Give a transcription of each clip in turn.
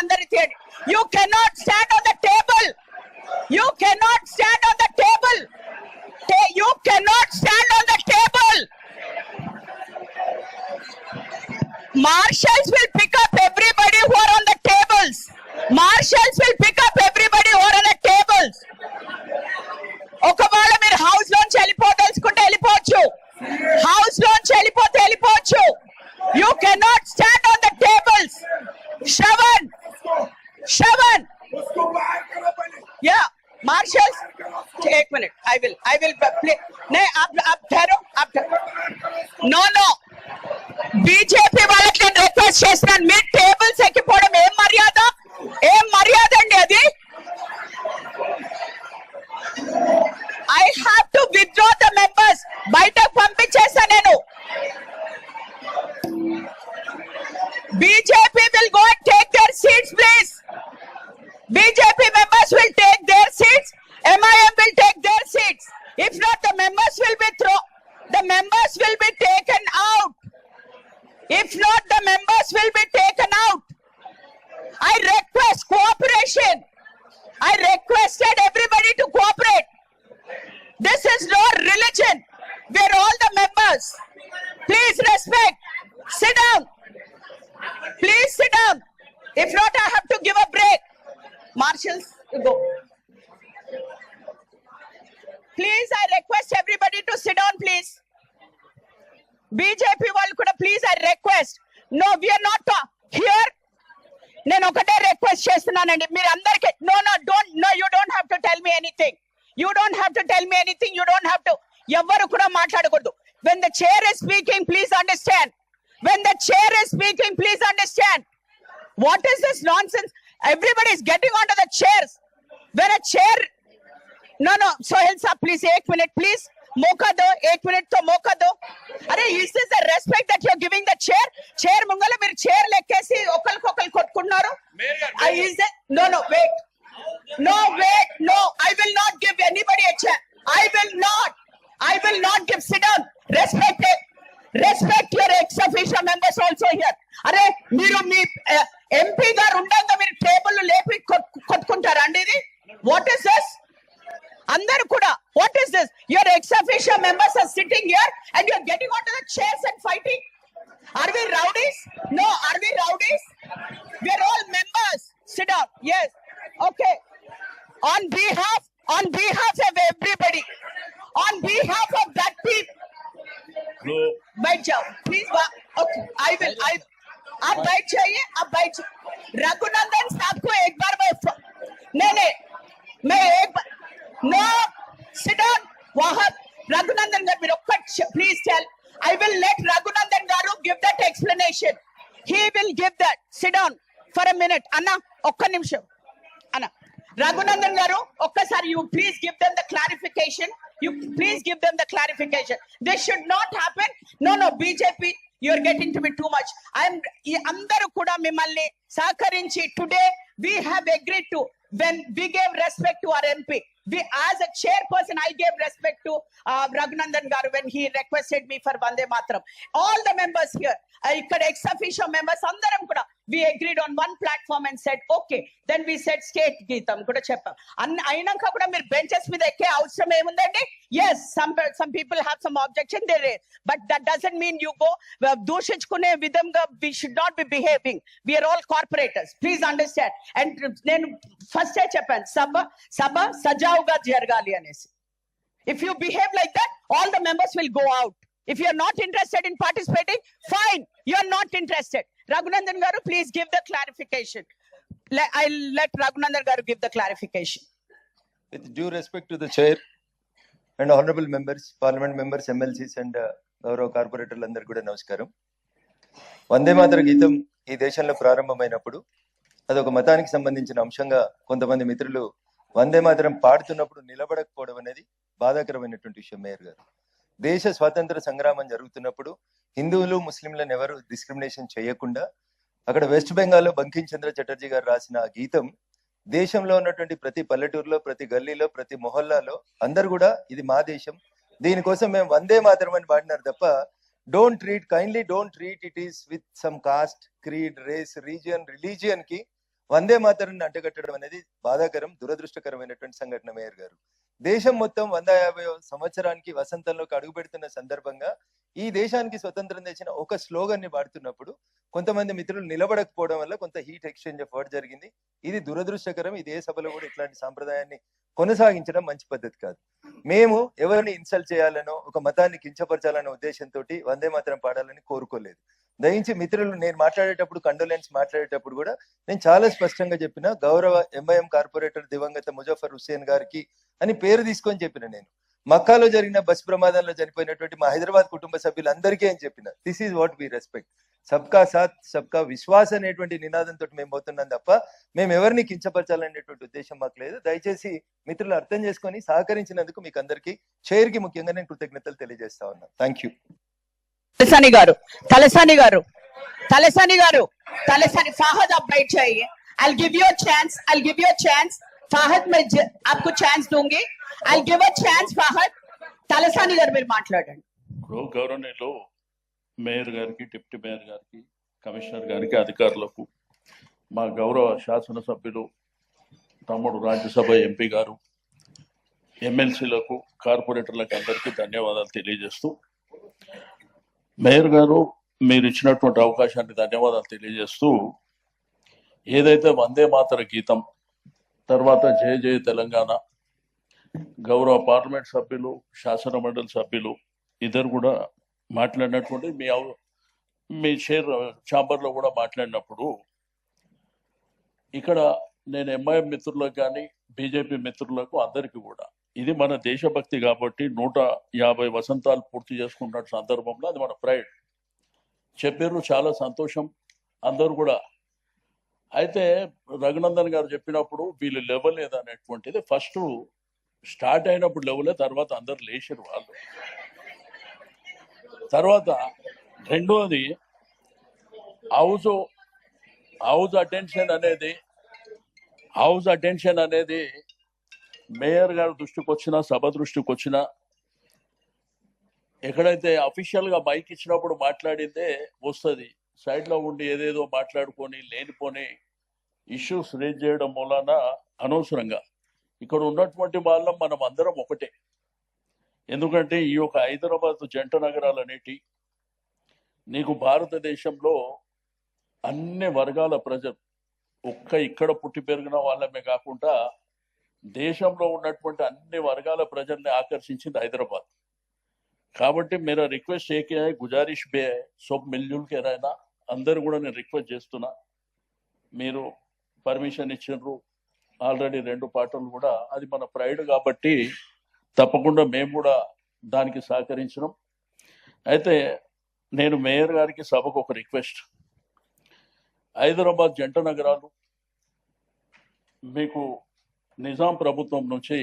అందరి తీయండి. You cannot stand on the table. You cannot stand on the table. You cannot stand on the table. Marshals will pick up everybody who are on the tables. Marshals will pick up everybody who are on the tables. ఒకవేళ మీరు house లోంచి వెళ్ళిపోదలుచుకుంటే వెళ్ళిపోవచ్చు. House లోంచి వెళ్ళిపోతే వెళ్ళిపోవచ్చు. You cannot stand on the tables. Shravan. Yeah, marshals. एक minute. I will play. नहीं आप ठहरो. No. బీజేపీ వాళ్ళకి నేను రిక్వెస్ట్ చేస్తున్నాను, మీ టేబుల్స్ ఎక్కిపోవడం ఏం మర్యాద అండి అది? I have to withdraw the members. బయటకు పంపించేస్తా నేను. BJP will go and take their seats please. BJP members will take their seats. MIM will take their seats. If not, the members will be taken out. If not, the members will be taken out. I request cooperation. I requested everybody to cooperate. This is not religion. We are all the members. Please respect. Sit down. Please sit down. If not, I have to give a break. Marshals, you go. Please, I request everybody to sit down, please. BJP వాళ్ళు కూడా please I request. No we are not here. నేను ఒకటే request చేస్తున్నానండి మీరు అందరికి. No you don't have to tell me anything. You don't have to ఎవ్వరు కూడా మాట్లాడకూడదు. when the chair is speaking, please understand. What is this nonsense? Everybody is getting onto the chairs. When a chair, no, Sohail sir, please, 1 minute, please. मौका दो, 1 minute तो मौका दो. अरे is this the respect that you are giving the chair? Chair ముంగల మీరు chair లెక్కేసి ఒకరికొకరు కొట్టుకున్నారు. No, I will not give anybody a chair. I will not give. Sit down. Respect your ex officio members also here. అరే మీరు మీ MP గారు ఉండగా మీరు table లేపి కొట్టుకుంటారా అండి? ఇది what is this? అందరూ కూడా what is this? Your ex officio members are sitting here and you are getting onto the chairs and fighting. Are we rowdies? No, are we rowdies? We are all members. Sit down. Yes. Okay. On behalf of everybody, on behalf of that people, no. बैठ जाओ please. Okay, I will. आप बैठ जाइए. रघुनंदन साहब को एक बार मैं एक बार no, sit down. Wahab, Raghunandan garu, please tell. I will let Raghunandan garu give that explanation. He will give that. Sit down for a minute. Anna, okka nimisham. Anna, Raghunandan garu, okkasari, you please give them the clarification. This should not happen. No, BJP, you are getting to be too much. Andaru kuda mimmalni sahakarinchi. Today we have agreed to, when we gave respect to our MP. As a chairperson, I gave respect to Raghunandan garu when he requested me for Vande Mataram. All the members here, ikkada ex officio members, andaram kuda, we agreed on one platform and said, okay. Then we said state Geetam kuda cheppam. Ainanka kuda meer benches మీద ఎక్కే అవసరం ఏముందండి? Yes, some people have some objection there, but that doesn't mean you go దూషించుకునే విధంగా we should not be behaving. We are all corporators. Please understand. And నేను first చెప్పాను సభ సజావుగా జరగాలి అనేసి. If you behave like that, all the members will go out. If you are not interested in participating, fine, you are not interested. Raghunandan garu, please give the clarification. I'll let Raghunandan garu give the clarification. With due respect to the chair and honorable members, parliament members, MLCs and గౌరవ కార్పొరేటర్లు అందరికీ కూడా నమస్కారం. వందే మాతర గీతం ఈ దేశంలో ప్రారంభమైనప్పుడు అదొక మతానికి సంబంధించిన అంశంగా కొంతమంది మిత్రులు వందే మాతరం పాడుతున్నప్పుడు నిలబడకపోవడం అనేది బాధాకరమైనటువంటి విషయం. మేయర్ గారు, దేశ స్వాతంత్ర సంగ్రామం జరుగుతున్నప్పుడు హిందువులు ముస్లింలను ఎవరు డిస్క్రిమినేషన్ చేయకుండా అక్కడ వెస్ట్ బెంగాల్లో బంకిం చంద్ర చటర్జీ గారు రాసిన ఆ గీతం దేశంలో ఉన్నటువంటి ప్రతి పల్లెటూరులో, ప్రతి గల్లీలో, ప్రతి మొహల్లాలో అందరు కూడా ఇది మా దేశం, దీనికోసం మేము వందే మాతరం అని పాడినారు తప్ప kindly don't treat it is with some caste, creed, race, region, religion కి వందే మాతరం అంటగట్టడం అనేది బాధాకరం, దురదృష్టకరమైనటువంటి సంఘటన. మేయర్ గారు, దేశం మొత్తం 150 సంవత్సరానికి వసంతంలోకి అడుగు పెడుతున్న సందర్భంగా ఈ దేశానికి స్వతంత్రం తెచ్చిన ఒక స్లోగన్ ని వాడుతున్నప్పుడు కొంతమంది మిత్రులు నిలబడకపోవడం వల్ల కొంత హీట్ ఎక్స్చేంజ్ ఆఫ్ వర్డ్ జరిగింది. ఇది దురదృష్టకరం. ఇది ఏ సభలో కూడా ఇట్లాంటి సాంప్రదాయాన్ని కొనసాగించడం మంచి పద్ధతి కాదు. మేము ఎవరిని ఇన్సల్ట్ చేయాలనో ఒక మతాన్ని కించపరచాలనే ఉద్దేశంతో వందే మాతరం పాడాలని కోరుకోలేదు. దయించి మిత్రులు, నేను మాట్లాడేటప్పుడు కండోలెన్స్ మాట్లాడేటప్పుడు కూడా నేను చాలా స్పష్టంగా చెప్పిన, గౌరవ ఎంఐఎం కార్పొరేటర్ దివంగత ముజఫర్ హుస్సేన్ గారికి అని పేరు తీసుకొని చెప్పిన. నేను మక్కాలో జరిగిన బస్ ప్రమాదంలో చనిపోయినటువంటి మా హైదరాబాద్ కుటుంబ సభ్యులందరికీ అని చెప్పిన. This is what we respect. సబ్కా సాత్ సబ్కా విశ్వాస్ అనేటువంటి నినాదంతో మేము పోతున్నాం తప్ప మేము ఎవరిని కించపరచాలనేటువంటి ఉద్దేశం మాకు లేదు. దయచేసి మిత్రులు అర్థం చేసుకొని సహకరించినందుకు మీకు అందరికీ, చైర్ కి ముఖ్యంగా నేను కృతజ్ఞతలు తెలియజేస్తా ఉన్నాను. Thank you. तलसानी गारू फाहद, आप बैठ जाइए. I'll give you a chance. Fahad, मैं आपको चांस दूंगी. I'll give a chance. Fahad, Talasani గారు మీరు మాట్లాడండి. గౌరవనీయులు మేయర్ గారికి, డిప్యూటీ మేయర్ గారికి, కమిషనర్ గారికి, అధికారులకు, మా గౌరవ శాసనసభ్యులు తమ్ముడు రాజ్యసభ ఎంపీ గారు, ఎమ్మెల్సీలకు, కార్పొరేటర్లకు అందరికీ ధన్యవాదాలు తెలియజేస్తూ, మేయర్ గారు మీరు ఇచ్చినటువంటి అవకాశానికి ధన్యవాదాలు తెలియజేస్తూ, ఏదైతే వందే మాతర గీతం తర్వాత జయ జయ తెలంగాణ, గౌరవ పార్లమెంట్ సభ్యులు, శాసన మండలి సభ్యులు ఇద్దరు కూడా మాట్లాడినటువంటి మీ ఛాంబర్లో కూడా మాట్లాడినప్పుడు, ఇక్కడ నేను ఎంఐఎం మిత్రులకు కానీ బీజేపీ మిత్రులకు అందరికీ కూడా ఇది మన దేశభక్తి కాబట్టి 150 వసంతాలు పూర్తి చేసుకున్న సందర్భంలో అది మన ప్రైడ్ చెప్పారు. చాలా సంతోషం అందరూ కూడా. అయితే రఘునందన్ గారు చెప్పినప్పుడు వీళ్ళు లేవలేదు అనేటువంటిది ఫస్ట్ స్టార్ట్ అయినప్పుడు లేవలే, తర్వాత అందరు లేచారు వాళ్ళు. తర్వాత రెండోది హౌస్ అటెన్షన్ అనేది మేయర్ గారి దృష్టికి వచ్చినా, సభ దృష్టికి వచ్చినా, ఎక్కడైతే అఫీషియల్ గా మైక్ ఇచ్చినప్పుడు మాట్లాడిందే వస్తుంది. సైడ్ లో ఉండి ఏదేదో మాట్లాడుకొని లేనిపోని ఇష్యూస్ రేజ్ చేయడం మూలాన అనవసరంగా ఇక్కడ ఉన్నటువంటి వాళ్ళం మనం అందరం ఒకటే. ఎందుకంటే ఈ యొక్క హైదరాబాద్ జంట నగరాలు అనేటి నీకు భారతదేశంలో అన్ని వర్గాల ప్రజలు ఒక్క ఇక్కడ పుట్టి పెరిగిన వాళ్ళమే కాకుండా దేశంలో ఉన్నటువంటి అన్ని వర్గాల ప్రజల్ని ఆకర్షించింది హైదరాబాద్. కాబట్టి मेरा रिक्वेस्ट है कि गुजारिश भी है, सब मिलजुल के रहना. అందరు కూడా నేను రిక్వెస్ట్ చేస్తున్నా, మీరు పర్మిషన్ ఇచ్చిండ్రు ఆల్రెడీ 2 పాటలు కూడా, అది మన ప్రైడ్ కాబట్టి తప్పకుండా మేము కూడా దానికి సహకరించడం. అయితే నేను మేయర్ గారికి, సభకు ఒక రిక్వెస్ట్. హైదరాబాద్ జంట నగరాలు మీకు నిజాం ప్రభుత్వం నుంచి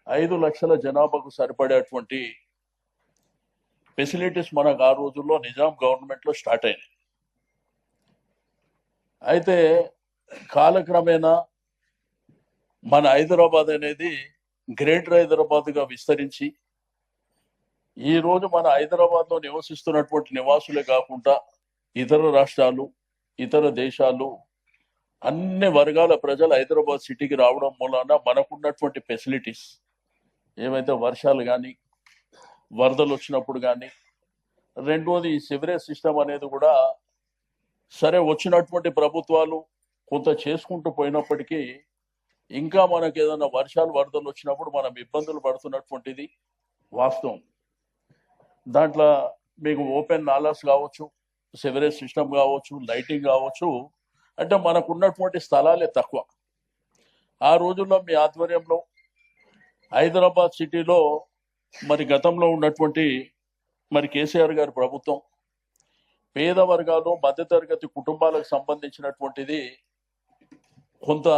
5 లక్షల జనాభాకు సరిపడేటువంటి ఫెసిలిటీస్ మనకు ఆ రోజుల్లో నిజాం గవర్నమెంట్ లో స్టార్ట్ అయినాయి. అయితే కాలక్రమేణా మన హైదరాబాద్ అనేది గ్రేటర్ హైదరాబాద్ గా విస్తరించి ఈ రోజు మన హైదరాబాద్ లో నివసిస్తున్నటువంటి నివాసులే కాకుండా ఇతర రాష్ట్రాలు, ఇతర దేశాలు, అన్ని వర్గాల ప్రజలు హైదరాబాద్ సిటీకి రావడం మూలాన మనకున్నటువంటి ఫెసిలిటీస్ ఏవైతే వర్షాలు కానీ, వరదలు వచ్చినప్పుడు కానీ, రెండోది ఈ సివరేజ్ సిస్టమ్ అనేది కూడా సరే వచ్చినటువంటి ప్రభుత్వాలు కొంత చేసుకుంటూ పోయినప్పటికీ ఇంకా మనకు ఏదైనా వర్షాలు వరదలు వచ్చినప్పుడు మనం ఇబ్బందులు పడుతున్నటువంటిది వాస్తవం. దాంట్లో మీకు ఓపెన్ నాలాస్ కావచ్చు, సివరేజ్ సిస్టమ్ కావచ్చు, లైటింగ్ కావచ్చు, అంటే మనకు ఉన్నటువంటి స్థలాలే తక్కువ. ఆ రోజుల్లో మీ ఆధ్వర్యంలో హైదరాబాద్ సిటీలో మరి గతంలో ఉన్నటువంటి మరి కేసీఆర్ గారి ప్రభుత్వం పేద వర్గాలు, మధ్యతరగతి కుటుంబాలకు సంబంధించినటువంటిది కొంత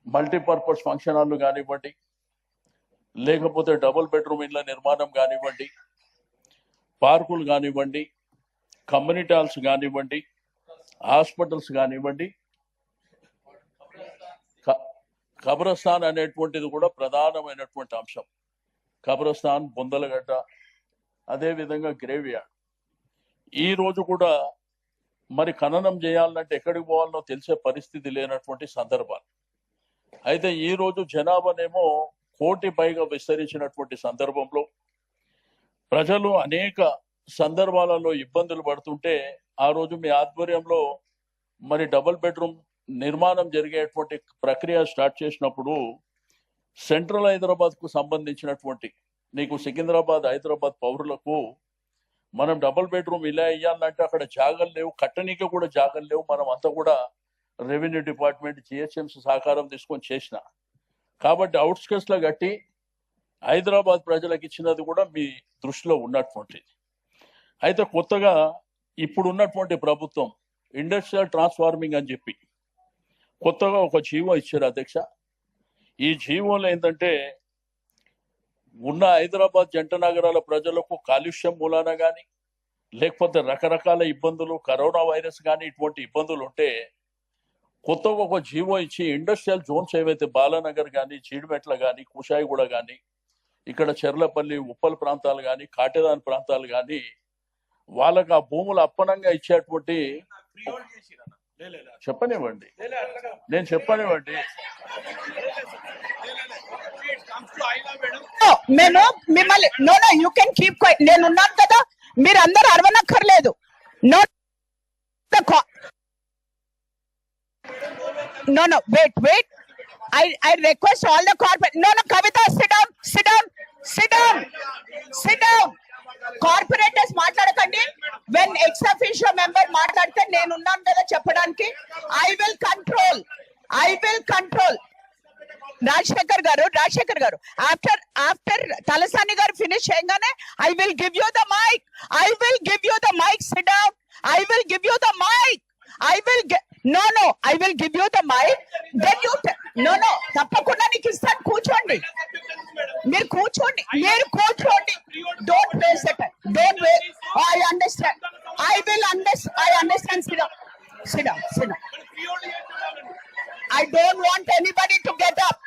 మల్టీపర్పస్ ఫంక్షన్ హాల్లు కానివ్వండి, లేకపోతే డబుల్ బెడ్రూమ్ ఇళ్ల నిర్మాణం కానివ్వండి, పార్కులు కానివ్వండి, కమ్యూనిటీ హాల్స్ కానివ్వండి, హాస్పిటల్స్ కానివ్వండి, కబ్రస్థాన్ అనేటువంటిది కూడా ప్రధానమైనటువంటి అంశం. కబ్రస్థాన్, బొందలగడ్డ, అదేవిధంగా గ్రేవ్ యార్డ్. ఈ రోజు కూడా మరి ఖననం చేయాలంటే ఎక్కడికి పోవాలనో తెలిసే పరిస్థితి లేనటువంటి సందర్భాలు. అయితే ఈ రోజు జనాభానేమో 1 కోటి పైగా విస్తరించినటువంటి సందర్భంలో ప్రజలు అనేక సందర్భాలలో ఇబ్బందులు పడుతుంటే ఆ రోజు మీ ఆధ్వర్యంలో మరి డబుల్ బెడ్రూమ్ నిర్మాణం జరిగేటువంటి ప్రక్రియ స్టార్ట్ చేసినప్పుడు సెంట్రల్ హైదరాబాద్ కు సంబంధించినటువంటి నీకు సికింద్రాబాద్ హైదరాబాద్ పౌరులకు మనం డబుల్ బెడ్రూమ్ ఇలా ఇయ్యాలంటే అక్కడ జాగలు లేవు, కట్టనీకి కూడా జాగలు లేవు. మనం అంతా కూడా రెవెన్యూ డిపార్ట్మెంట్ జిహెచ్ఎంసీ సహకారం తీసుకొని చేసిన కాబట్టి అవుట్స్కట్స్ లో కట్టి హైదరాబాద్ ప్రజలకు ఇచ్చినది కూడా మీ దృష్టిలో ఉన్నటువంటిది. అయితే కొత్తగా ఇప్పుడు ఉన్నటువంటి ప్రభుత్వం ఇండస్ట్రియల్ ట్రాన్స్ఫార్మింగ్ అని చెప్పి కొత్తగా ఒక జీవో ఇచ్చారు అధ్యక్ష. ఈ జీవోలో ఏంటంటే ఉన్న హైదరాబాద్ జంట నగరాల ప్రజలకు కాలుష్యం మూలాన కానీ లేకపోతే రకరకాల ఇబ్బందులు, కరోనా వైరస్ కానీ ఇటువంటి ఇబ్బందులు ఉంటే కొత్తగా ఒక జీవో ఇచ్చి ఇండస్ట్రియల్ జోన్స్ ఏవైతే బాలానగర్ కానీ, చీడిమెట్ల కానీ, కుషాయిగూడ కానీ, ఇక్కడ చెర్లపల్లి, ఉప్పల్ ప్రాంతాలు కానీ, కాటేదాన్ ప్రాంతాలు కానీ వాళ్ళకి ఆ భూములు అప్పనంగా ఇచ్చేటువంటి చెప్పనివ్వండి, నేను చెప్పనివ్వండి. మేము మిమ్మల్ని no you can keep quiet. నేను ఉన్నాను కదా, మీరు అందరు అరవనక్కర్లేదు. No no wait I request all the corporate no Kavita sit down corporators మాట్లాడకండి. వెన్ ఎక్స్ అఫీషియో మెంబర్ మాట్లాడితే నేను ఉన్నాను కదా చెప్పడానికి. ఐ విల్ కంట్రోల్ రాజశేఖర్ గారు ఆఫ్టర్ తలసాని గారు ఫినిష్ చేయగానే I will give you the mic sit down. I will give you the mic. I will give you the mic. Then you తప్పకుండా నీకు ఇస్తాను. కూర్చోండి, మీరు కూర్చోండి. Don't waste the time. Don't waste. I understand. I understand. Sit down. I don't want anybody to get up.